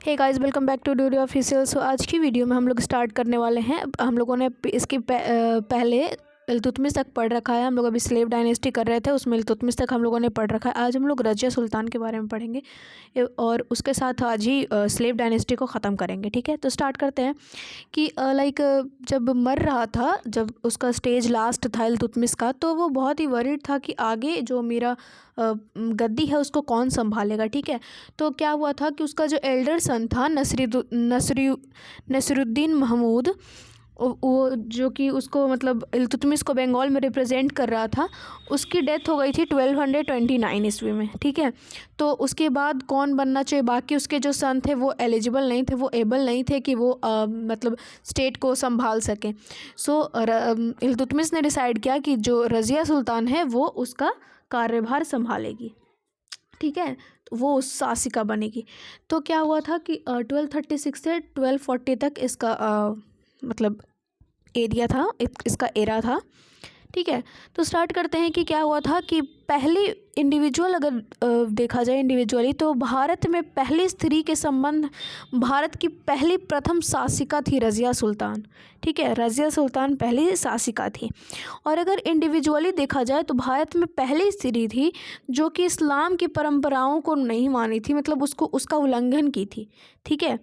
Hey guys, welcome back to ड्यूरी official. So आज की वीडियो में हम लोग स्टार्ट करने वाले हैं। हम लोगों ने इसके पहले इल्तुतमिश तक पढ़ रखा है। हम लोग अभी स्लेव डायनेस्टी कर रहे थे, उसमें इल्तुतमिश तक हम लोगों ने पढ़ रखा है। आज हम लोग रजिया सुल्तान के बारे में पढ़ेंगे और उसके साथ आज ही स्लेव डायनेस्टी को ख़त्म करेंगे। ठीक है, तो स्टार्ट करते हैं कि जब मर रहा था, जब उसका स्टेज लास्ट था इल्तुतमिश का, तो वो बहुत ही वरीड था कि आगे जो मेरा गद्दी है उसको कौन संभालेगा। ठीक है, तो क्या हुआ था कि उसका जो एल्डर सन था नसरुद्दीन महमूद, वो जो कि उसको मतलब इल्तुतमिश को बंगाल में रिप्रेजेंट कर रहा था, उसकी डेथ हो गई थी 1229 ईस्वी में। ठीक है, तो उसके बाद कौन बनना चाहिए, बाकी उसके जो सन थे वो एलिजिबल नहीं थे, वो एबल नहीं थे कि वो मतलब स्टेट को संभाल सकें। सो इल्तुतमिश ने डिसाइड किया कि जो रज़िया सुल्तान है वो उसका कार्यभार संभालेगी। ठीक है, तो वो शासिका बनेगी। तो क्या हुआ था कि 1236 से 1240 तक इसका मतलब एरिया था, इसका एरा था। ठीक है, तो स्टार्ट करते हैं कि क्या हुआ था कि पहली इंडिविजुअल अगर देखा जाए इंडिविजुअली, तो भारत में पहली स्त्री के संबंध, भारत की पहली प्रथम शासिका थी रज़िया सुल्तान। ठीक है, रज़िया सुल्तान पहली शासिका थी। और अगर इंडिविजुअली देखा जाए तो भारत में पहली स्त्री थी जो कि इस्लाम की परंपराओं को नहीं मानी थी, मतलब उसका उल्लंघन की थी। ठीक है,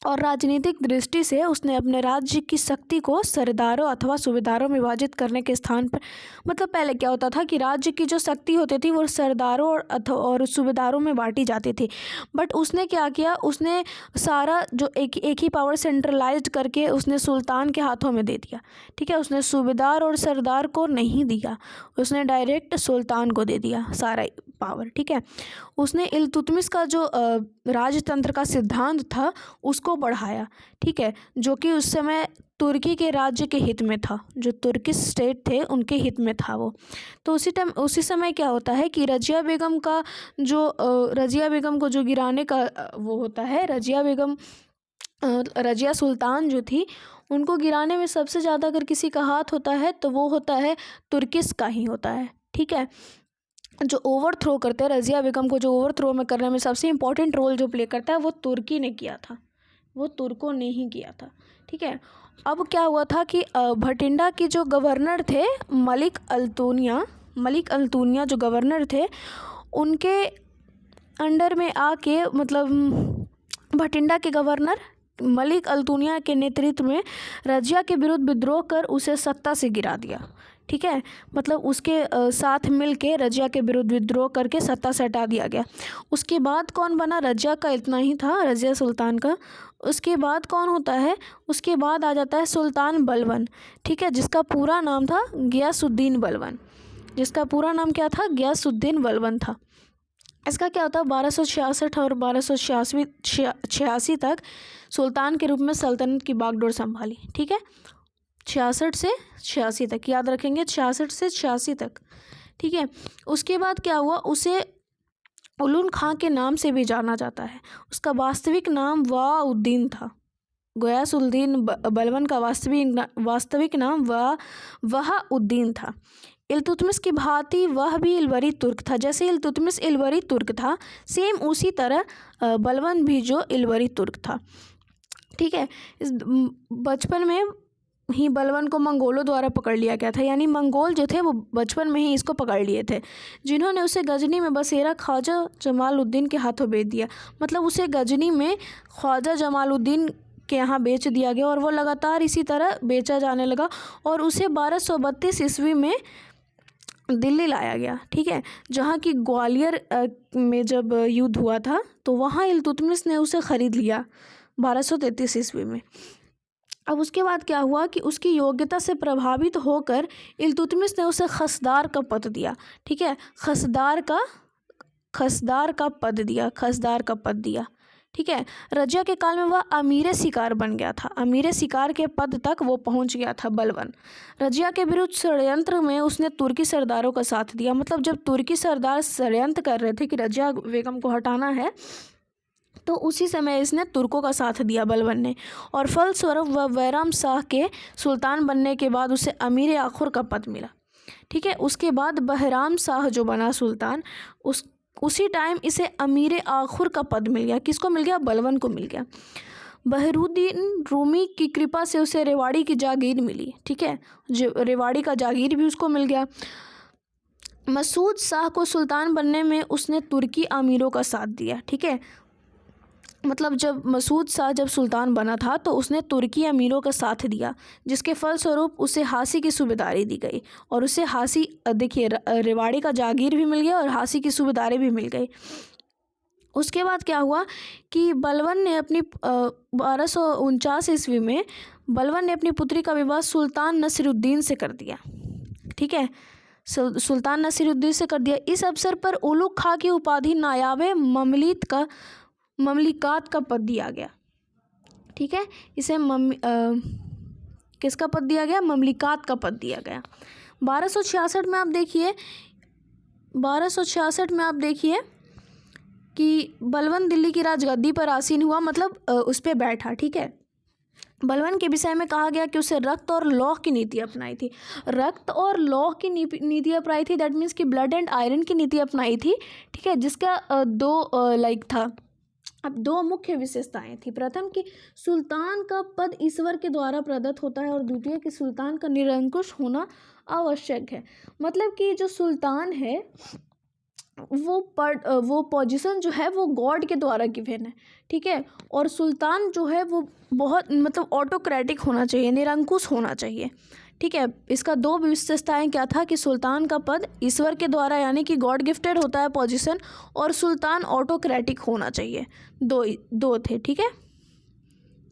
और राजनीतिक दृष्टि से उसने अपने राज्य की शक्ति को सरदारों अथवा सूबेदारों में विभाजित करने के स्थान पर, मतलब पहले क्या होता था कि राज्य की जो शक्ति होती थी वो सरदारों और सूबेदारों में बांटी जाती थी। बट उसने क्या किया, उसने सारा जो एक ही पावर सेंट्रलाइज्ड करके उसने सुल्तान के हाथों में दे दिया। ठीक है, उसने सूबेदार और सरदार को नहीं दिया, उसने डायरेक्ट सुल्तान को दे दिया सारा पावर। ठीक है, उसने इल्तुतमिश का जो राजतंत्र का सिद्धांत था उसको बढ़ाया। ठीक है, जो कि उस समय तुर्की के राज्य के हित में था, जो तुर्की स्टेट थे उनके हित में था वो। तो उसी समय क्या होता है कि रज़िया बेगम को जो गिराने का वो होता है, रज़िया सुल्तान जो थी, उनको गिराने में सबसे ज़्यादा अगर किसी का हाथ होता है तो वो होता है तुर्किस का ही होता है। ठीक है, जो ओवरथ्रो करते हैं रज़िया बेगम को, जो ओवरथ्रो में करने में सबसे इम्पोर्टेंट रोल जो प्ले करता है वो तुर्की ने किया था, वो तुर्कों ने ही किया था। ठीक है, अब क्या हुआ था कि भटिंडा के जो गवर्नर थे मलिक अल्तुनिया जो गवर्नर थे, उनके अंडर में आके, मतलब भटिंडा के गवर्नर मलिक अल्तुनिया के नेतृत्व में रज़िया के विरुद्ध विद्रोह कर उसे सत्ता से गिरा दिया। ठीक है, मतलब उसके साथ मिल के रज़िया के विरुद्ध विद्रोह करके सत्ता से हटा दिया गया। उसके बाद कौन बना, रज़िया का इतना ही था, रज़िया सुल्तान का। उसके बाद कौन होता है, उसके बाद आ जाता है सुल्तान बलबन। ठीक है, जिसका पूरा नाम था गियासुद्दीन बलबन, जिसका पूरा नाम क्या था, गियासुद्दीन बलबन था। इसका क्या होता है, 1266 और 1286 तक सुल्तान के रूप में सल्तनत की बागडोर संभाली। ठीक है, 66 से 86 तक, याद रखेंगे 66 से 86 तक। ठीक है, उसके बाद क्या हुआ, उसे उलून खां के नाम से भी जाना जाता है। उसका वास्तविक नाम वाउद्दीन था। गयासुद्दीन बलबन का वास्तविक नाम वहाउद्दीन था। इल्तुतमिश की भांति वह भी इलवरी तुर्क था। जैसे इल्तुतमिश इलवरी तुर्क था, सेम उसी तरह बलबन भी जो इलवरी तुर्क था। ठीक है, इस बचपन में ही बलबन को मंगोलों द्वारा पकड़ लिया गया था, यानी मंगोल जो थे वो बचपन में ही इसको पकड़ लिए थे, जिन्होंने उसे गजनी में बसेरा ख्वाजा जमालुद्दीन के हाथों बेच दिया। मतलब उसे गजनी में ख्वाजा जमालुद्दीन के यहाँ बेच दिया गया और वो लगातार इसी तरह बेचा जाने लगा और उसे 1232 ईस्वी में दिल्ली लाया गया। ठीक है, जहाँ की ग्वालियर में जब युद्ध हुआ था तो वहाँ इल्तुतमिश ने उसे ख़रीद लिया 1233 ईस्वी में। अब उसके बाद क्या हुआ कि उसकी योग्यता से प्रभावित होकर इल्तुतमिश ने उसे खसदार का पद दिया। ठीक है, खसदार का पद दिया। ठीक है, रज़िया के काल में वह अमीर शिकार बन गया था, अमीर शिकार के पद तक वो पहुंच गया था बलबन। रज़िया के विरुद्ध षड्यंत्र में उसने तुर्की सरदारों का साथ दिया। मतलब जब तुर्की सरदार षड्यंत्र कर रहे थे कि रज़िया बेगम को हटाना है, तो उसी समय इसने तुर्कों का साथ दिया बलबन ने, और फलस्वरूप वह बैराम शाह के सुल्तान बनने के बाद उसे अमीर आखुर का पद मिला। ठीक है, उसके बाद बहराम शाह जो बना सुल्तान, उसी टाइम इसे अमीर आखुर का पद मिल गया। किसको मिल गया? बलबन को मिल गया। बहरुद्दीन रूमी की कृपा से उसे रेवाड़ी की जागीर मिली। ठीक है, जो रेवाड़ी का जागीर भी उसको मिल गया। मसूद शाह को सुल्तान बनने में उसने तुर्की अमीरों का साथ दिया। ठीक है, मतलब जब मसूद शाह जब सुल्तान बना था तो उसने तुर्की अमीरों का साथ दिया, जिसके फलस्वरूप उसे हासी की सूबेदारी दी गई और उसे हासी, देखिए, रेवाड़ी का जागीर भी मिल गया और हासी की सूबेदारी भी मिल गई। उसके बाद क्या हुआ कि बलबन ने अपनी 1249 ईस्वी में बलबन ने अपनी पुत्री का विवाह सुल्तान नसीरुद्दीन से कर दिया। ठीक है, सुल्तान नसीरुद्दीन से कर दिया। इस अवसर पर उलुग खां की उपाधि नायाबे ममलिकात का पद दिया गया। ठीक है, इसे किसका पद दिया गया? ममलिकात का पद दिया गया। 1266 में आप देखिए, 1266 में आप देखिए कि बलबन दिल्ली की राजगद्दी पर आसीन हुआ, मतलब उस पर बैठा। ठीक है, बलबन के विषय में कहा गया कि उसे रक्त और लौह की नीति अपनाई थी। रक्त और लौह की नीति अपनाई थी, दैट मीन्स कि ब्लड एंड आयरन की नीति अपनाई थी। ठीक है, जिसका दो था, अब दो मुख्य विशेषताएं थी। प्रथम कि सुल्तान का पद ईश्वर के द्वारा प्रदत्त होता है और द्वितीय कि सुल्तान का निरंकुश होना आवश्यक है। मतलब कि जो सुल्तान है वो पोजीशन जो है वो गॉड के द्वारा गिवन है। ठीक है, और सुल्तान जो है वो बहुत मतलब ऑटोक्रेटिक होना चाहिए, निरंकुश होना चाहिए। ठीक है, इसका दो विशेषताएं क्या था कि सुल्तान का पद ईश्वर के द्वारा यानी कि गॉड गिफ्टेड होता है पोजीशन, और सुल्तान ऑटोक्रेटिक होना चाहिए। दो थे। ठीक है,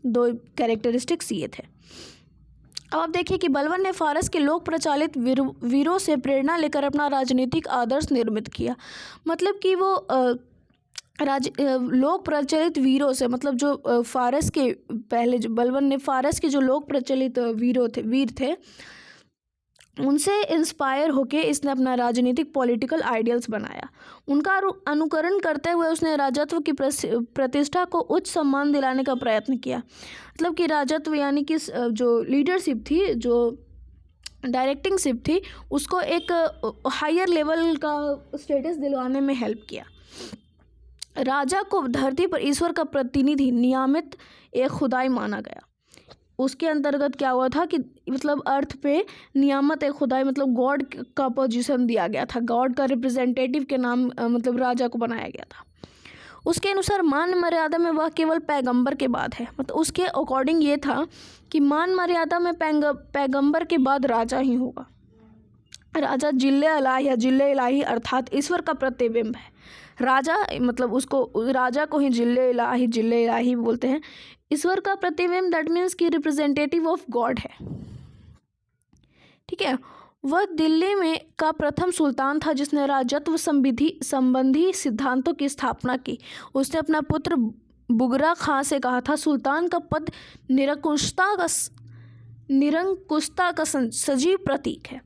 दो कैरेक्टरिस्टिक्स ये थे। अब आप देखिए कि बलबन ने फारस के लोक प्रचलित वीरों से प्रेरणा लेकर अपना राजनीतिक आदर्श निर्मित किया। मतलब कि वो लोक प्रचलित वीरों से, मतलब जो फारस के पहले जो बलबन ने फारस के जो लोक प्रचलित वीर थे उनसे इंस्पायर होके इसने अपना राजनीतिक पॉलिटिकल आइडियल्स बनाया। उनका अनुकरण करते हुए उसने राजत्व की प्रतिष्ठा को उच्च सम्मान दिलाने का प्रयत्न किया। मतलब कि राजत्व यानी कि जो लीडरशिप थी, जो डायरेक्टिंगशिप थी, उसको एक हायर लेवल का स्टेटस दिलवाने में हेल्प किया। राजा को धरती पर ईश्वर का प्रतिनिधि नियामित एक खुदाई माना गया। उसके अंतर्गत क्या हुआ था कि मतलब अर्थ पे नियामत एक खुदाई, मतलब गॉड का पोजीशन दिया गया था, गॉड का रिप्रेजेंटेटिव के नाम मतलब राजा को बनाया गया था। उसके अनुसार मान मर्यादा में वह केवल पैगंबर के बाद है। मतलब उसके अकॉर्डिंग ये था कि मान मर्यादा में पैगंबर के बाद राजा ही होगा। राजा जिल्ले इलाही या जिल्ले इलाही अर्थात ईश्वर का प्रतिबिंब है। राजा मतलब उसको राजा को ही जिल्ले इलाही बोलते हैं। ईश्वर का प्रतिबिंब, दैट मीन्स कि रिप्रेजेंटेटिव ऑफ गॉड है। ठीक है, वह दिल्ली में का प्रथम सुल्तान था जिसने राजत्व संबंधी सिद्धांतों की स्थापना की। उसने अपना पुत्र बुगरा खां से कहा था, सुल्तान का पद निरंकुशता का सजीव प्रतीक है।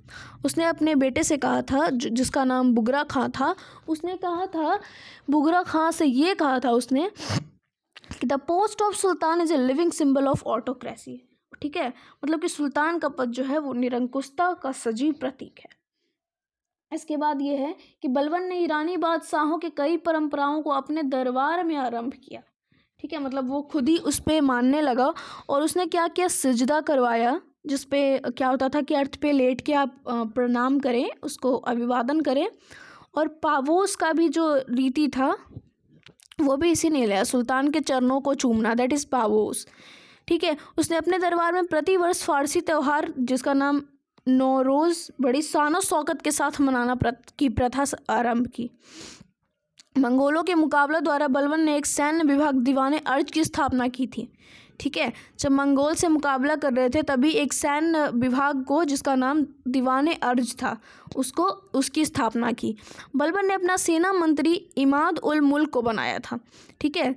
उसने अपने बेटे से कहा था, जिसका नाम बुगरा खां था, उसने कहा था बुगरा खां से ये कहा था उसने कि the post of sultan is a living symbol of autocracy. ठीक है, मतलब कि सुल्तान का पद जो है वो निरंकुशता का सजीव प्रतीक है। इसके बाद ये है कि बलबन ने ईरानी बादशाहों के कई परंपराओं को अपने दरबार में आरंभ किया। ठीक है, मतलब वो खुद ही उस पर मानने लगा और उसने क्या किया, सिजदा करवाया, जिस पे क्या होता था कि अर्थ पे लेट के आप प्रणाम करें, उसको अभिवादन करें। और पावोस का भी जो रीति था वो भी इसी ने लिया, सुल्तान के चरणों को चूमना, दैट इज़ पावोस। ठीक है, उसने अपने दरबार में प्रतिवर्ष फारसी त्यौहार जिसका नाम नौरोज़ बड़ी शान शौकत के साथ मनाना की प्रथा आरंभ की। मंगोलों के मुकाबला द्वारा बलबन ने एक सैन्य विभाग दीवाने अर्ज की स्थापना की थी। ठीक है, जब मंगोल से मुकाबला कर रहे थे तभी एक सैन्य विभाग को जिसका नाम दीवाने अर्ज था उसकी स्थापना की। बलबन ने अपना सेना मंत्री इमाद उल मुल्क को बनाया था। ठीक है,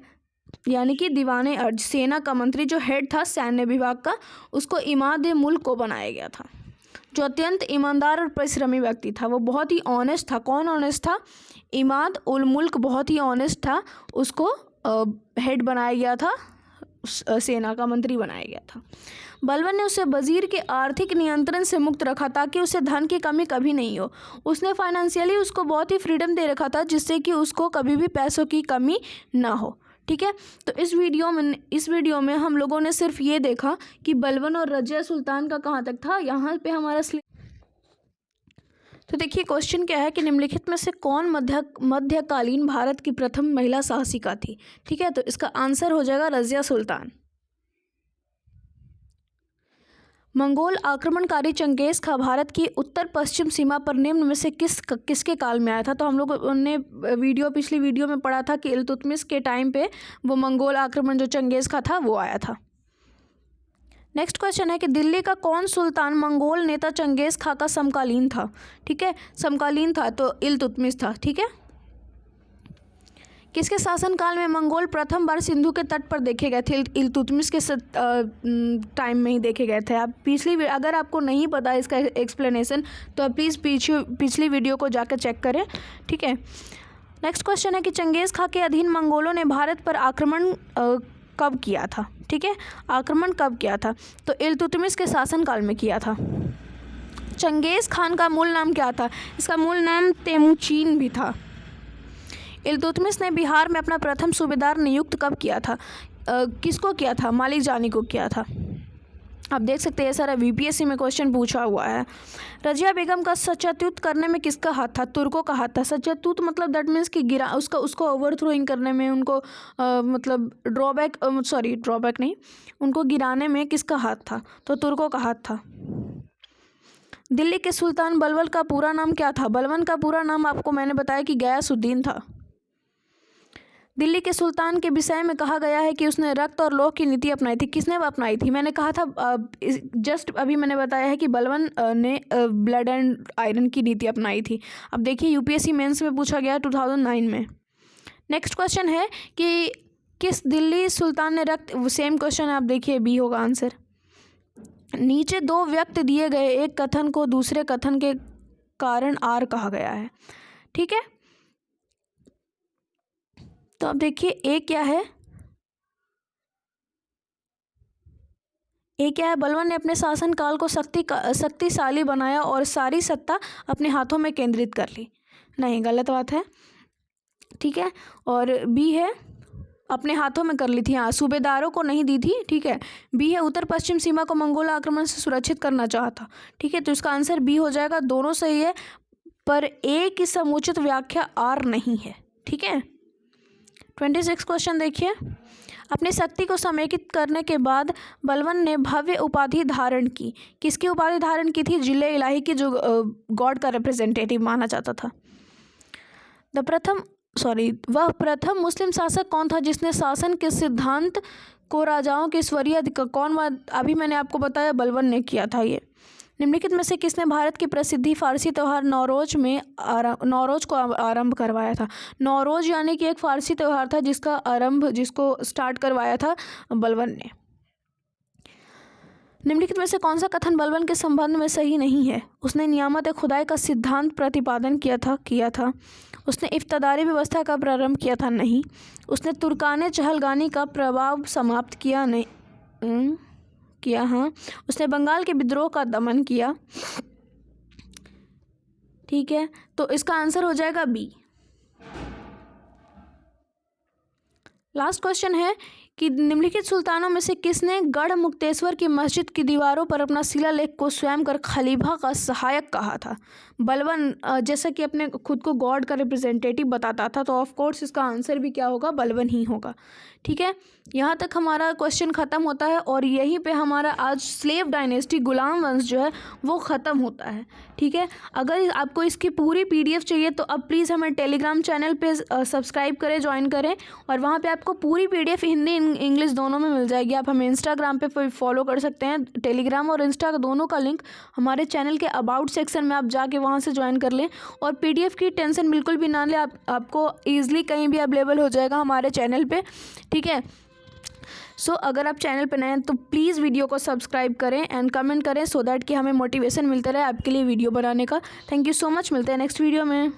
यानी कि दीवाने अर्ज सेना का मंत्री जो हेड था सैन्य विभाग का, उसको इमाद मुल्क को बनाया गया था, जो अत्यंत ईमानदार और परिश्रमी व्यक्ति था। वो बहुत ही ऑनेस्ट था। कौन ऑनेस्ट था? इमाद उल मुल्क बहुत ही ऑनेस्ट था, उसको हेड बनाया गया था, सेना का मंत्री बनाया गया था। बलबन ने उसे वजीर के आर्थिक नियंत्रण से मुक्त रखा ताकि उसे धन की कमी कभी नहीं हो। उसने फाइनेंशियली उसको बहुत ही फ्रीडम दे रखा था जिससे कि उसको कभी भी पैसों की कमी ना हो। ठीक है, तो इस वीडियो में हम लोगों ने सिर्फ ये देखा कि बलबन और रजिया सुल्तान का कहाँ तक था। यहाँ पे हमारा तो देखिए क्वेश्चन क्या है कि निम्नलिखित में से कौन मध्यकालीन भारत की प्रथम महिला साहसिका थी। ठीक है, तो इसका आंसर हो जाएगा रजिया सुल्तान। मंगोल आक्रमणकारी चंगेज खां भारत की उत्तर पश्चिम सीमा पर निम्न में से किसके काल में आया था। तो हम लोगों ने पिछली वीडियो में पढ़ा था कि इल्तुतमिश के टाइम पे वो मंगोल आक्रमण जो चंगेज खां था वो आया था। नेक्स्ट क्वेश्चन है कि दिल्ली का कौन सुल्तान मंगोल नेता चंगेज खां का समकालीन था। ठीक है, समकालीन था तो इल्तुतमिश था। ठीक है, किसके शासनकाल में मंगोल प्रथम बार सिंधु के तट पर देखे गए थे। इल्तुतमिश के टाइम में ही देखे गए थे। आप अगर आपको नहीं पता इसका एक्सप्लेनेशन तो आप प्लीज़ पिछली वीडियो को जाकर चेक करें। ठीक है, नेक्स्ट क्वेश्चन है कि चंगेज खां के अधीन मंगोलों ने भारत पर आक्रमण कब किया था। ठीक है, आक्रमण कब किया था तो इल्तुतमिश के शासनकाल में किया था। चंगेज खान का मूल नाम क्या था। इसका मूल नाम तेमुचीन भी था। इल्तुतमिश ने बिहार में अपना प्रथम सूबेदार नियुक्त कब किया था। किसको किया था, मालिक जानी को किया था। आप देख सकते हैं सारा वीपीएससी में क्वेश्चन पूछा हुआ है। रजिया बेगम का सत्यात्युत करने में किसका हाथ था, तुर्कों का हाथ था। सत्यात्युत मतलब दैट मीन्स कि उसको ओवरथ्रोइंग करने में उनको मतलब ड्रॉबैक नहीं, उनको गिराने में किसका हाथ था, तो तुर्कों का हाथ था। दिल्ली के सुल्तान बलबन का पूरा नाम क्या था। बलबन का पूरा नाम आपको मैंने बताया कि गयासुद्दीन था। दिल्ली के सुल्तान के विषय में कहा गया है कि उसने रक्त और लौह की नीति अपनाई थी। किसने अपनाई थी, मैंने कहा था जस्ट अभी मैंने बताया है कि बलबन ने ब्लड एंड आयरन की नीति अपनाई थी। अब देखिए यूपीएससी मेंस में पूछा गया 2009 में। नेक्स्ट क्वेश्चन है कि किस दिल्ली सुल्तान ने रक्त, सेम क्वेश्चन है, आप देखिए बी होगा आंसर। नीचे दो व्यक्त दिए गए, एक कथन को दूसरे कथन के कारण आर कहा गया है। ठीक है, तो अब देखिए ए क्या है, बलबन ने अपने शासनकाल को शक्तिशाली बनाया और सारी सत्ता अपने हाथों में केंद्रित कर ली। नहीं, गलत बात है। ठीक है, और बी है अपने हाथों में कर ली थी, हाँ, सूबेदारों को नहीं दी थी। ठीक है, बी है उत्तर पश्चिम सीमा को मंगोल आक्रमण से सुरक्षित करना चाहता। ठीक है, तो इसका आंसर बी हो जाएगा। दोनों सही है पर ए की समुचित व्याख्या आर नहीं है। ठीक है, 26 क्वेश्चन देखिए। अपनी शक्ति को समेकित करने के बाद बलबन ने भव्य उपाधि धारण की। किसकी उपाधि धारण की थी, जिले इलाही की, जो गॉड का रिप्रेजेंटेटिव माना जाता था। वह प्रथम मुस्लिम शासक कौन था जिसने शासन के सिद्धांत को राजाओं के ईश्वरीय अभी मैंने आपको बताया बलबन ने किया था ये। निम्नलिखित में से किसने भारत की प्रसिद्धि फारसी त्यौहार नौरोज को आरंभ करवाया था। नौरोज यानी कि एक फारसी त्यौहार था जिसको स्टार्ट करवाया था बलबन ने। निम्नलिखित में से कौन सा कथन बलबन के संबंध में सही नहीं है। उसने नियामत खुदाई का सिद्धांत प्रतिपादन किया था। उसने इफ्तादारी व्यवस्था का प्रारंभ किया था, नहीं। उसने तुर्काने चहलगानी का प्रभाव समाप्त किया, नहीं किया, हाँ। उसने बंगाल के विद्रोह का दमन किया। ठीक है, तो इसका आंसर हो जाएगा बी। लास्ट क्वेश्चन है कि निम्नलिखित सुल्तानों में से किसने गढ़ मुक्तेश्वर की मस्जिद की दीवारों पर अपना शिलालेख को स्वयं कर खलीफा का सहायक कहा था। बलबन जैसा कि अपने खुद को गॉड का रिप्रेजेंटेटिव बताता था, तो ऑफ कोर्स इसका आंसर भी क्या होगा, बलबन ही होगा। ठीक है, यहाँ तक हमारा क्वेश्चन ख़त्म होता है और यहीं पे हमारा आज स्लेव डायनेस्टी, गुलाम वंश जो है वो ख़त्म होता है। ठीक है, अगर आपको इसकी पूरी PDF चाहिए तो अब प्लीज़ हमें टेलीग्राम चैनल पे सब्सक्राइब करें, ज्वाइन करें, और वहाँ पे आपको पूरी PDF हिंदी इंग्लिश दोनों में मिल जाएगी। आप हमें इंस्टाग्राम पे फॉलो कर सकते हैं। टेलीग्राम और इंस्टा दोनों का लिंक हमारे चैनल के अबाउट सेक्शन में आप जाके वहाँ से ज्वाइन कर लें। और PDF की टेंशन बिल्कुल भी ना लें, आपको ईजिली कहीं भी अवेलेबल हो जाएगा हमारे चैनल पे। ठीक है, सो अगर आप चैनल पर नए हैं तो प्लीज़ वीडियो को सब्सक्राइब करें एंड कमेंट करें, सो दैट कि हमें मोटिवेशन मिलता रहे आपके लिए वीडियो बनाने का। थैंक यू सो मच, मिलते हैं नेक्स्ट वीडियो में।